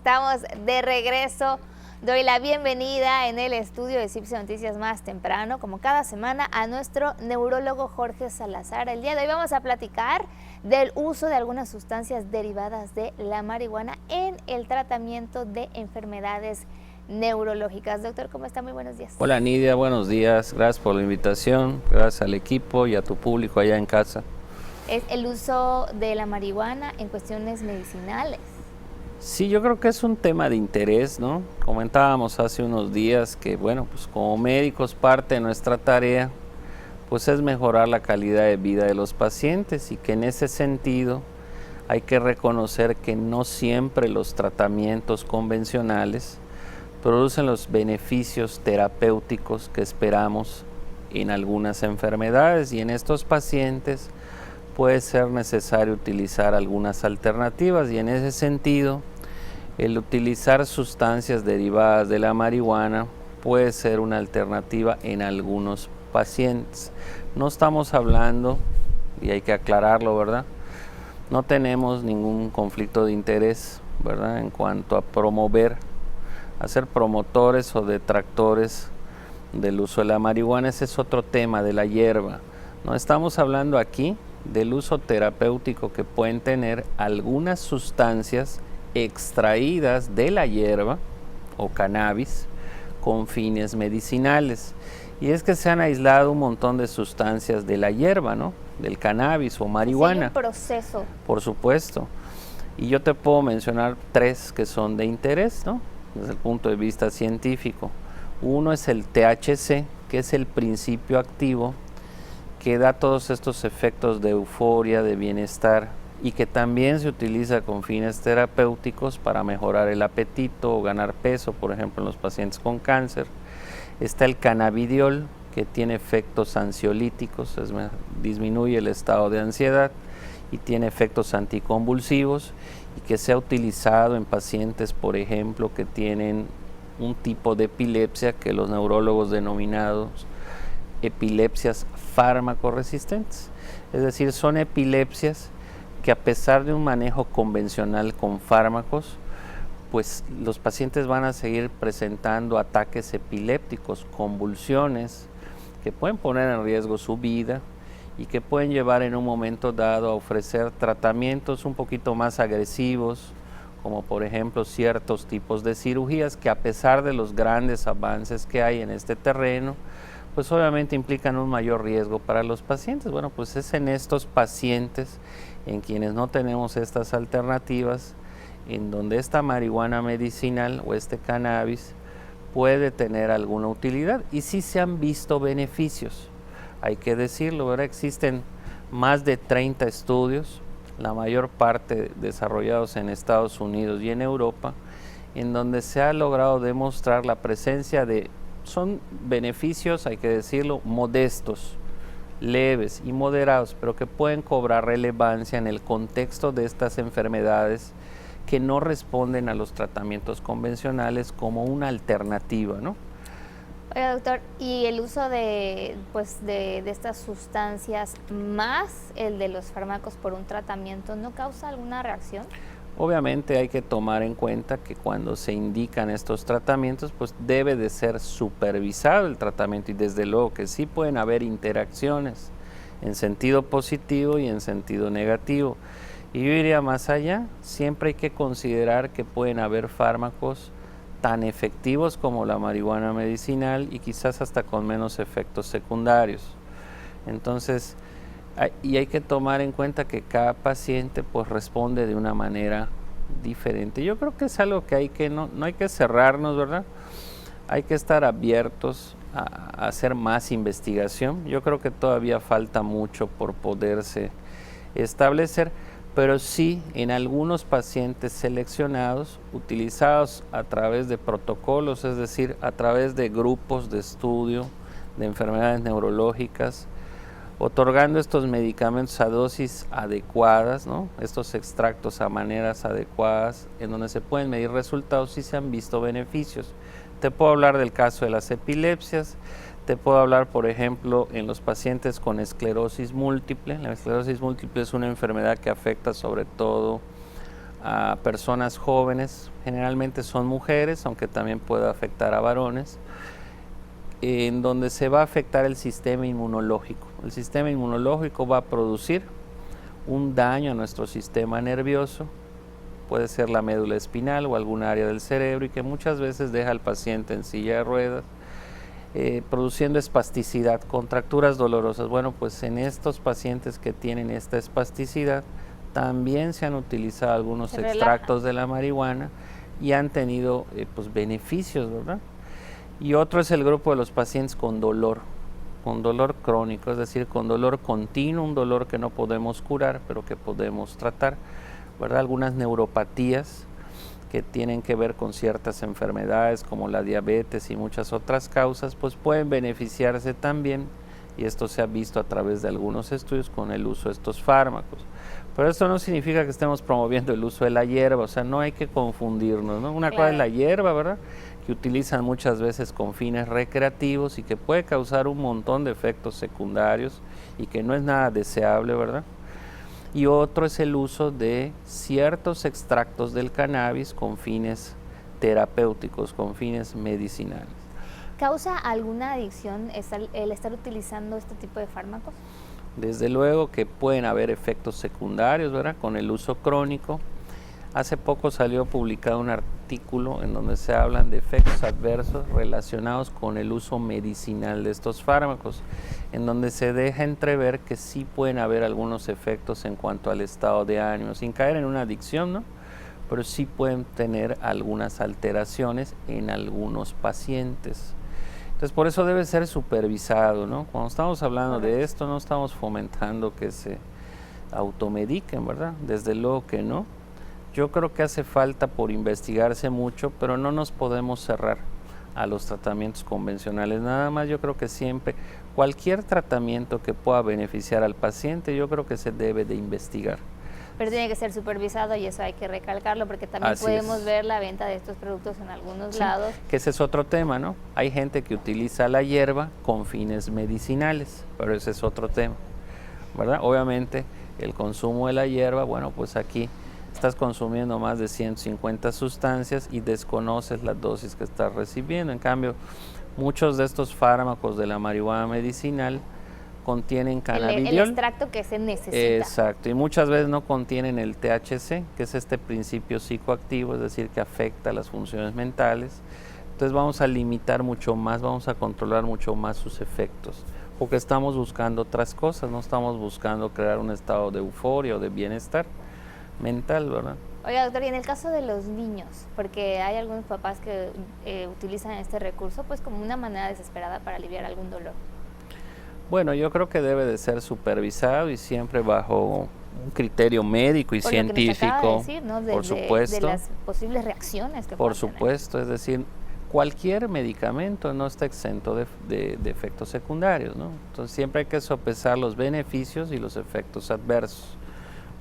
estamos de regreso. Doy la bienvenida en el estudio de CIPSE Noticias más temprano, como cada semana, a nuestro neurólogo Jorge Salazar. El día de hoy vamos a platicar del uso de algunas sustancias derivadas de la marihuana en el tratamiento de enfermedades neurológicas. Doctor, ¿cómo está? Muy buenos días. Hola Nidia, buenos días. Gracias por la invitación, gracias al equipo y a tu público allá en casa. Es el uso de la marihuana en cuestiones medicinales. Sí, yo creo que es un tema de interés, ¿no? Comentábamos hace unos días que, bueno, pues como médicos parte de nuestra tarea, pues es mejorar la calidad de vida de los pacientes y que en ese sentido hay que reconocer que no siempre los tratamientos convencionales producen los beneficios terapéuticos que esperamos en algunas enfermedades, y en estos pacientes puede ser necesario utilizar algunas alternativas, y en ese sentido el utilizar sustancias derivadas de la marihuana puede ser una alternativa en algunos pacientes. No estamos hablando, y hay que aclararlo, ¿verdad? No tenemos ningún conflicto de interés, ¿verdad?, en cuanto a promover, a ser promotores o detractores del uso de la marihuana. Ese es otro tema de la hierba. No estamos hablando aquí del uso terapéutico que pueden tener algunas sustancias extraídas de la hierba o cannabis con fines medicinales. Y es que se han aislado un montón de sustancias de la hierba, ¿no?, del cannabis o marihuana. Sí, hay un proceso. Por supuesto. Y yo te puedo mencionar tres que son de interés, ¿no?, desde el punto de vista científico. Uno es el THC, que es el principio activo que da todos estos efectos de euforia, de bienestar, y que también se utiliza con fines terapéuticos para mejorar el apetito o ganar peso, por ejemplo, en los pacientes con cáncer. Está el cannabidiol, que tiene efectos ansiolíticos, disminuye el estado de ansiedad y tiene efectos anticonvulsivos, y que se ha utilizado en pacientes, por ejemplo, que tienen un tipo de epilepsia que los neurólogos denominados epilepsias fármaco-resistentes. Es decir, son epilepsias que a pesar de un manejo convencional con fármacos, pues los pacientes van a seguir presentando ataques epilépticos, convulsiones, que pueden poner en riesgo su vida y que pueden llevar en un momento dado a ofrecer tratamientos un poquito más agresivos, como por ejemplo ciertos tipos de cirugías que, a pesar de los grandes avances que hay en este terreno, pues obviamente implican un mayor riesgo para los pacientes. Bueno, pues es en estos pacientes en quienes no tenemos estas alternativas, en donde esta marihuana medicinal o este cannabis puede tener alguna utilidad, y sí se han visto beneficios. Hay que decirlo, ¿verdad? Existen más de 30 estudios, la mayor parte desarrollados en Estados Unidos y en Europa, en donde se ha logrado demostrar la presencia de, son beneficios, hay que decirlo, modestos, leves y moderados, pero que pueden cobrar relevancia en el contexto de estas enfermedades que no responden a los tratamientos convencionales como una alternativa, ¿no? Oiga, doctor, ¿y el uso de estas sustancias más el de los fármacos por un tratamiento no causa alguna reacción? Obviamente hay que tomar en cuenta que cuando se indican estos tratamientos, pues debe de ser supervisado el tratamiento, y desde luego que sí pueden haber interacciones en sentido positivo y en sentido negativo. Y yo iría más allá, siempre hay que considerar que pueden haber fármacos tan efectivos como la marihuana medicinal y quizás hasta con menos efectos secundarios. Entonces, hay que tomar en cuenta que cada paciente pues responde de una manera diferente. Yo creo que es algo que hay que, no hay que cerrarnos, ¿verdad? Hay que estar abiertos a hacer más investigación. Yo creo que todavía falta mucho por poderse establecer, pero sí en algunos pacientes seleccionados, utilizados a través de protocolos, es decir, a través de grupos de estudio de enfermedades neurológicas, otorgando estos medicamentos a dosis adecuadas, ¿no?, estos extractos a maneras adecuadas, en donde se pueden medir resultados y se han visto beneficios. Te puedo hablar del caso de las epilepsias, te puedo hablar, por ejemplo, en los pacientes con esclerosis múltiple. La esclerosis múltiple es una enfermedad que afecta sobre todo a personas jóvenes, generalmente son mujeres, aunque también puede afectar a varones, en donde se va a afectar el sistema inmunológico. El sistema inmunológico va a producir un daño a nuestro sistema nervioso, puede ser la médula espinal o algún área del cerebro, y que muchas veces deja al paciente en silla de ruedas, produciendo espasticidad, contracturas dolorosas. Bueno, pues en estos pacientes que tienen esta espasticidad, también se han utilizado algunos extractos de la marihuana y han tenido pues beneficios, ¿verdad? Y otro es el grupo de los pacientes con dolor crónico, es decir, con dolor continuo, un dolor que no podemos curar, pero que podemos tratar, ¿verdad? Algunas neuropatías que tienen que ver con ciertas enfermedades como la diabetes y muchas otras causas, pues pueden beneficiarse también, y esto se ha visto a través de algunos estudios con el uso de estos fármacos. Pero esto no significa que estemos promoviendo el uso de la hierba, o sea, no hay que confundirnos, ¿no? Una cosa es la hierba, ¿verdad?, que utilizan muchas veces con fines recreativos y que puede causar un montón de efectos secundarios y que no es nada deseable, ¿verdad? Y otro es el uso de ciertos extractos del cannabis con fines terapéuticos, con fines medicinales. ¿Causa alguna adicción el estar utilizando este tipo de fármacos? Desde luego que pueden haber efectos secundarios, ¿verdad?, con el uso crónico. Hace poco salió publicado un artículo en donde se hablan de efectos adversos relacionados con el uso medicinal de estos fármacos, en donde se deja entrever que sí pueden haber algunos efectos en cuanto al estado de ánimo, sin caer en una adicción, ¿no?, pero sí pueden tener algunas alteraciones en algunos pacientes. Entonces, por eso debe ser supervisado, ¿no? Cuando estamos hablando de esto, no estamos fomentando que se automediquen, ¿verdad? Desde luego que no. Yo creo que hace falta por investigarse mucho, pero no nos podemos cerrar a los tratamientos convencionales. Nada más, yo creo que siempre, cualquier tratamiento que pueda beneficiar al paciente, yo creo que se debe de investigar. Pero tiene que ser supervisado, y eso hay que recalcarlo, porque también podemos ver la venta de estos productos en algunos lados. Que ese es otro tema, ¿no? Hay gente que utiliza la hierba con fines medicinales, pero ese es otro tema, ¿verdad? Obviamente, el consumo de la hierba, bueno, pues aquí estás consumiendo más de 150 sustancias y desconoces las dosis que estás recibiendo. En cambio, muchos de estos fármacos de la marihuana medicinal contienen cannabidiol. El extracto que se necesita. Exacto, y muchas veces no contienen el THC, que es este principio psicoactivo, es decir, que afecta las funciones mentales. Entonces vamos a limitar mucho más, vamos a controlar mucho más sus efectos, porque estamos buscando otras cosas, no estamos buscando crear un estado de euforia o de bienestar mental, ¿verdad? Oiga, doctor, y en el caso de los niños, porque hay algunos papás que utilizan este recurso pues como una manera desesperada para aliviar algún dolor. Bueno, yo creo que debe de ser supervisado y siempre bajo un criterio médico y científico, decir, ¿no? Por supuesto. De las posibles reacciones que Por puedan supuesto, es decir, cualquier medicamento no está exento de efectos secundarios, ¿no? Entonces siempre hay que sopesar los beneficios y los efectos adversos.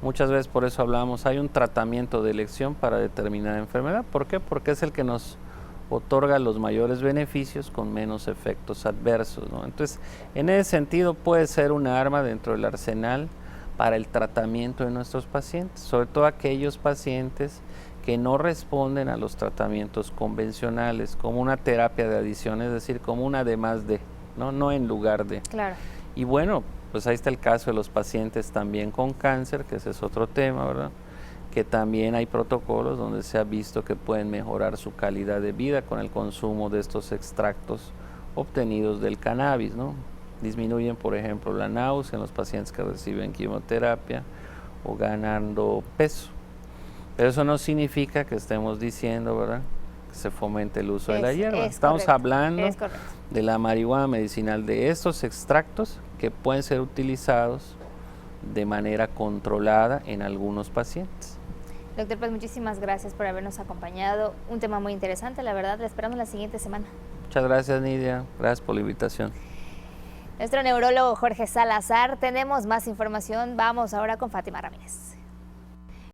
Muchas veces por eso hablamos, hay un tratamiento de elección para determinada enfermedad. ¿Por qué? Porque es el que nos otorga los mayores beneficios con menos efectos adversos, ¿no? Entonces, en ese sentido puede ser una arma dentro del arsenal para el tratamiento de nuestros pacientes, sobre todo aquellos pacientes que no responden a los tratamientos convencionales, como una terapia de adición, es decir, como una además de, no en lugar de. Claro. Y bueno, pues ahí está el caso de los pacientes también con cáncer, que ese es otro tema, ¿verdad?, que también hay protocolos donde se ha visto que pueden mejorar su calidad de vida con el consumo de estos extractos obtenidos del cannabis, ¿no? Disminuyen, por ejemplo, la náusea en los pacientes que reciben quimioterapia o ganando peso. Pero eso no significa que estemos diciendo, ¿verdad?, que se fomente el uso de la hierba. Estamos hablando de la marihuana medicinal, de estos extractos que pueden ser utilizados de manera controlada en algunos pacientes. Doctor, pues muchísimas gracias por habernos acompañado. Un tema muy interesante, la verdad. Le esperamos la siguiente semana. Muchas gracias, Nidia. Gracias por la invitación. Nuestro neurólogo Jorge Salazar. Tenemos más información. Vamos ahora con Fátima Ramírez.